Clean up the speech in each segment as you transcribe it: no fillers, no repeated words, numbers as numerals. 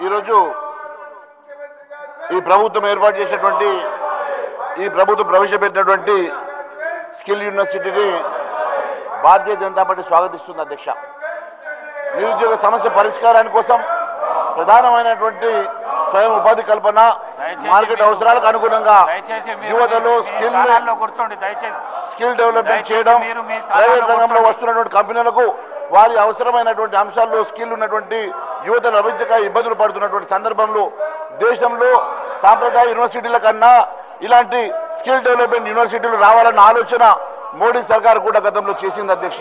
ఈరోజు ఈ ప్రభుత్వం ఏర్పాటు చేసినటువంటి ఈ ప్రభుత్వం ప్రవేశపెట్టినటువంటి స్కిల్ యూనివర్సిటీని భారతీయ జనతా పార్టీ స్వాగతిస్తుంది అధ్యక్ష. నిరుద్యోగ సమస్య పరిష్కారాని కోసం ప్రధానమైనటువంటి స్వయం ఉపాధి కల్పన, మార్కెట్ అవసరాలకు అనుగుణంగా యువతలో స్కిల్ డెవలప్మెంట్ చేయడం, ప్రైవేట్ రంగంలో వస్తున్నటువంటి కంపెనీలకు వారి అవసరమైనటువంటి అంశాల్లో స్కిల్ ఉన్నటువంటి యువతను లభించక ఇబ్బందులు పడుతున్నటువంటి సందర్భంలో దేశంలో సాంప్రదాయ యూనివర్సిటీల కన్నా ఇలాంటి స్కిల్ డెవలప్మెంట్ యూనివర్సిటీలు రావాలన్న ఆలోచన మోడీ సర్కార్ కూడా గతంలో చేసింది అధ్యక్ష.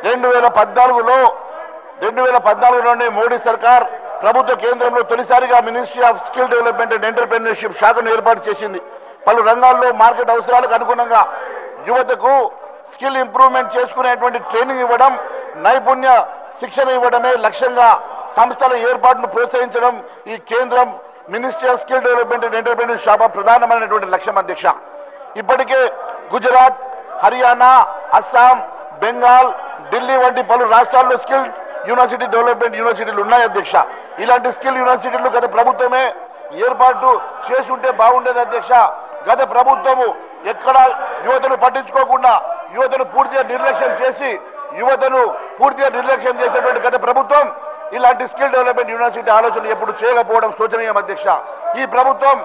2014లోనే మోడీ సర్కార్ ప్రభుత్వ కేంద్రంలో తొలిసారిగా ministry of skill development and entrepreneurship శాఖను ఏర్పాటు చేసింది. పలు రంగాల్లో మార్కెట్ అవసరాలకు అనుగుణంగా యువతకు స్కిల్ ఇంప్రూవ్మెంట్ చేసుకునేటువంటి ట్రైనింగ్ ఇవ్వడం, నైపుణ్య శిక్షణ ఇవ్వడమే లక్ష్యంగా సంస్థల ఏర్పాటును ప్రోత్సహించడం ఈ కేంద్రం ministry of skill development and entrepreneurship శాఖ ప్రధానమైనటువంటి లక్ష్యం అధ్యక్ష. ఇప్పటికే గుజరాత్, హర్యానా, అస్సాం, బెంగాల్, ఢిల్లీ వంటి పలు రాష్ట్రాల్లో స్కిల్ యూనివర్సిటీ డెవలప్మెంట్ యూనివర్సిటీలు ఉన్నాయి అధ్యక్ష. ఇలాంటి స్కిల్ యూనివర్సిటీలు గత ప్రభుత్వమే ఏర్పాటు చేసి ఉంటే బాగుండేది అధ్యక్ష. గత ప్రభుత్వము ఎక్కడ యువతను పట్టించుకోకుండా యువతను పూర్తిగా నిర్లక్ష్యం చేసినటువంటి గత ప్రభుత్వం ఇలాంటి స్కిల్ డెవలప్మెంట్ యూనివర్సిటీ ఆలోచన ఎప్పుడు చేయకపోవడం శోచనీయం అధ్యక్ష. ఈ ప్రభుత్వం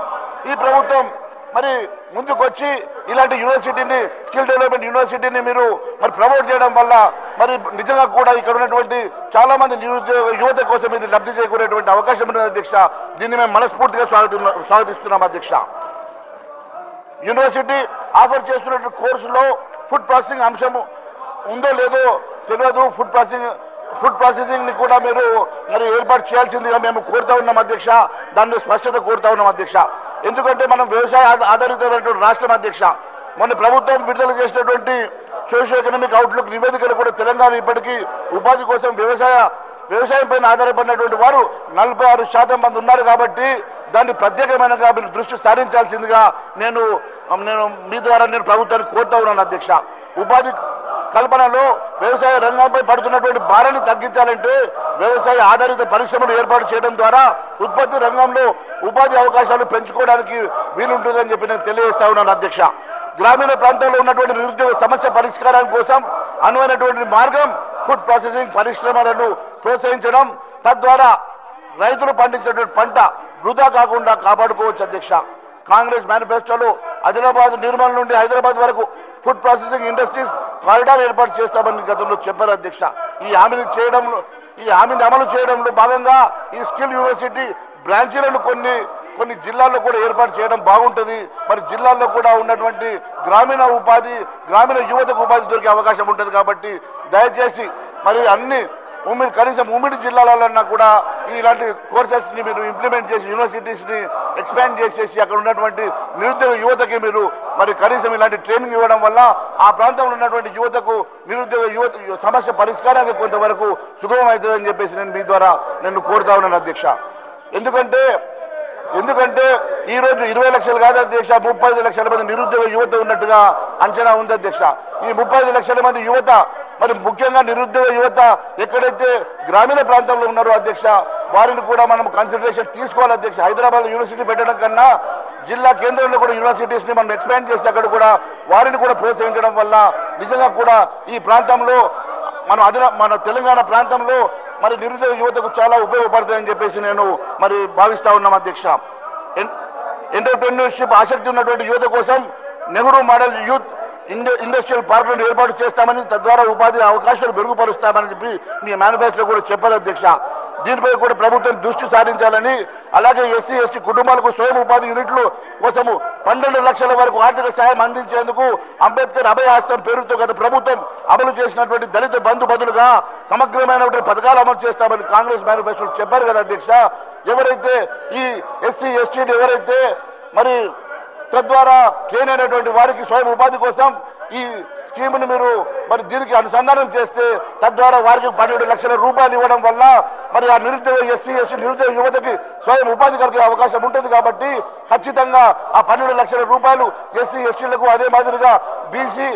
మరి ముందుకొచ్చి ఇలాంటి యూనివర్సిటీని, స్కిల్ డెవలప్మెంట్ యూనివర్సిటీని మీరు మరి ప్రమోట్ చేయడం వల్ల మరి నిజంగా కూడా ఇక్కడ ఉన్నటువంటి చాలా మంది నిరుద్యోగ యువత కోసం ఇది లబ్ధి చేకూరేటువంటి అవకాశం ఉన్నది అధ్యక్ష. దీన్ని మేము మనస్ఫూర్తిగా స్వాగతిస్తున్నాం అధ్యక్ష. యూనివర్సిటీ ఆఫర్ చేస్తున్నటువంటి కోర్సులో ఫుడ్ ప్రాసెసింగ్ అంశం ఉందో లేదో తెలియదు. ఫుడ్ ప్రాసెసింగ్ ని కూడా మీరు మరి ఏర్పాటు చేయాల్సిందిగా మేము కోరుతా ఉన్నాం అధ్యక్ష. దానిలో స్పష్టత కోరుతా ఉన్నాం అధ్యక్ష. ఎందుకంటే మనం వ్యవసాయ ఆధారితమైనటువంటి రాష్ట్రం అధ్యక్ష. మొన్న ప్రభుత్వం విడుదల చేసినటువంటి సోషియో ఎకనామిక్ అవుట్లుక్ నివేదికలు కూడా తెలంగాణ ఇప్పటికీ ఉపాధి కోసం వ్యవసాయం పైన ఆధారపడినటువంటి వారు 46% మంది ఉన్నారు. కాబట్టి దాన్ని ప్రత్యేకమైన మీరు దృష్టి సారించాల్సిందిగా నేను మీ ద్వారా ప్రభుత్వాన్ని కోరుతా ఉన్నాను అధ్యక్ష. ఉపాధి కల్పనలో వ్యవసాయ రంగంపై పడుతున్నటువంటి భారాన్ని తగ్గించాలంటే వ్యవసాయ ఆధారిత పరిశ్రమలు ఏర్పాటు చేయడం ద్వారా ఉత్పత్తి రంగంలో ఉపాధి అవకాశాలు పెంచుకోవడానికి వీలుంటుందని చెప్పి నేను తెలియజేస్తా ఉన్నాను అధ్యక్ష. గ్రామీణ ప్రాంతాల్లో ఉన్నటువంటి నిరుద్యోగ సమస్య పరిష్కారం కోసం అనువైనటువంటి మార్గం ఫుడ్ ప్రాసెసింగ్ పరిశ్రమలను ప్రోత్సహించడం, తద్వారా రైతులు పండించేటువంటి పంట వృధా కాకుండా కాపాడుకోవచ్చు అధ్యక్ష. కాంగ్రెస్ మేనిఫెస్టోలో ఆదిలాబాద్, నిర్మల్ నుండి హైదరాబాద్ వరకు ఫుడ్ ప్రాసెసింగ్ ఇండస్ట్రీస్ కారిడార్ ఏర్పాటు చేస్తామని గతంలో చెప్పారు అధ్యక్ష. ఈ హామీని అమలు చేయడంలో భాగంగా ఈ స్కిల్ యూనివర్సిటీ బ్రాంచీలను కొన్ని జిల్లాల్లో కూడా ఏర్పాటు చేయడం బాగుంటుంది. మరి జిల్లాల్లో కూడా ఉన్నటువంటి గ్రామీణ యువతకు ఉపాధి దొరికే అవకాశం ఉంటుంది. కాబట్టి దయచేసి మరి కనీసం ఉమ్మడి జిల్లాలన్నా కూడా ఇలాంటి కోర్సెస్ని మీరు ఇంప్లిమెంట్ చేసి యూనివర్సిటీస్ని ఎక్స్పాండ్ చేసేసి అక్కడ ఉన్నటువంటి నిరుద్యోగ యువతకి మీరు మరి కనీసం ఇలాంటి ట్రైనింగ్ ఇవ్వడం వల్ల ఆ ప్రాంతంలో ఉన్నటువంటి నిరుద్యోగ యువత సమస్య పరిష్కారానికి కొంతవరకు సుగమం అవుతుందని చెప్పేసి నేను మీ ద్వారా కోరుతా ఉన్నాను అధ్యక్ష. ఎందుకంటే ఈ రోజు 20 లక్షలు కాదు అధ్యక్ష, 35 లక్షల మంది నిరుద్యోగ యువత ఉన్నట్టుగా అంచనా ఉంది అధ్యక్ష. ఈ 35 లక్షల మంది యువత మరి ముఖ్యంగా నిరుద్యోగ యువత ఎక్కడైతే గ్రామీణ ప్రాంతంలో ఉన్నారో అధ్యక్ష వారిని కూడా మనం కన్సిడరేషన్ తీసుకోవాలి అధ్యక్ష. హైదరాబాద్ యూనివర్సిటీ పెట్టడం కన్నా జిల్లా కేంద్రంలో కూడా యూనివర్సిటీస్ని మనం ఎక్స్పాండ్ చేసి అక్కడ కూడా వారిని కూడా ప్రోత్సహించడం వల్ల నిజంగా కూడా ఈ ప్రాంతంలో మన తెలంగాణ ప్రాంతంలో మరి నిరుద్యోగ యువతకు చాలా ఉపయోగపడుతుందని చెప్పేసి నేను మరి భావిస్తా ఉన్నాం అధ్యక్ష. ఎంటర్‌ప్రెన్యూర్‌షిప్ ఆసక్తి ఉన్నటువంటి యువత కోసం నెహ్రూ మోడల్ యూత్ ఇండస్ట్రియల్ పార్కులను ఏర్పాటు చేస్తామని, తద్వారా ఉపాధి అవకాశాలు మెరుగుపరుస్తామని చెప్పి మీ మేనిఫెస్టోలో కూడా చెప్పారు అధ్యక్ష. దీనిపై కూడా ప్రభుత్వం దృష్టి సారించాలని, అలాగే ఎస్సీ ఎస్టీ కుటుంబాలకు స్వయం ఉపాధి యూనిట్లు కోసము 12 లక్షల వరకు ఆర్థిక సాయం అందించేందుకు అంబేద్కర్ అభయహస్తం పేరుతో గత ప్రభుత్వం అమలు చేసినటువంటి దళిత బంధు బదులుగా సమగ్రమైనటువంటి పథకాలు అమలు చేస్తామని కాంగ్రెస్ మేనిఫెస్టోలో చెప్పారు కదా అధ్యక్ష. ఎవరైతే ఈ ఎస్సీ ఎస్టీలు ఎవరైతే మరి తద్వారా ట్రైన్ అయినటువంటి వారికి స్వయం ఉపాధి కోసం ఈ స్కీమ్ని మీరు మరి దీనికి అనుసంధానం చేస్తే తద్వారా వారికి 12 లక్షల రూపాయలు ఇవ్వడం వల్ల మరి ఆ నిరుద్యోగ ఎస్సీ ఎస్టీ నిరుద్యోగ యువతకి స్వయం ఉపాధి కలిగే అవకాశం ఉంటుంది. కాబట్టి ఖచ్చితంగా ఆ 12 లక్షల రూపాయలు ఎస్సీ ఎస్టీలకు, అదే మాదిరిగా బీసీ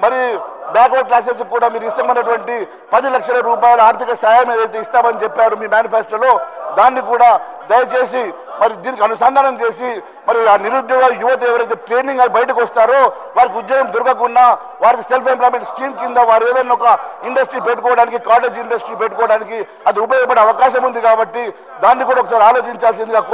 మరి బ్యాక్వర్డ్ క్లాసెస్ కూడా మీరు ఇస్తామన్నటువంటి 10 లక్షల రూపాయల ఆర్థిక సాయం ఏదైతే ఇస్తామని చెప్పారు మీ మేనిఫెస్టోలో, దాన్ని కూడా దయచేసి మరి దీనికి అనుసంధానం చేసి మరి ఆ నిరుద్యోగ యువత ఎవరైతే ట్రైనింగ్ అయి బయటకు వస్తారో వారికి ఉద్యోగం దొరకకుండా వారికి సెల్ఫ్ ఎంప్లాయ్మెంట్ స్కీమ్ కింద వారు ఏదైనా ఒక ఇండస్ట్రీ పెట్టుకోవడానికి, కాటేజ్ ఇండస్ట్రీ పెట్టుకోవడానికి అది ఉపయోగపడే అవకాశం ఉంది. కాబట్టి దాన్ని కూడా ఒకసారి ఆలోచించాల్సిందిగా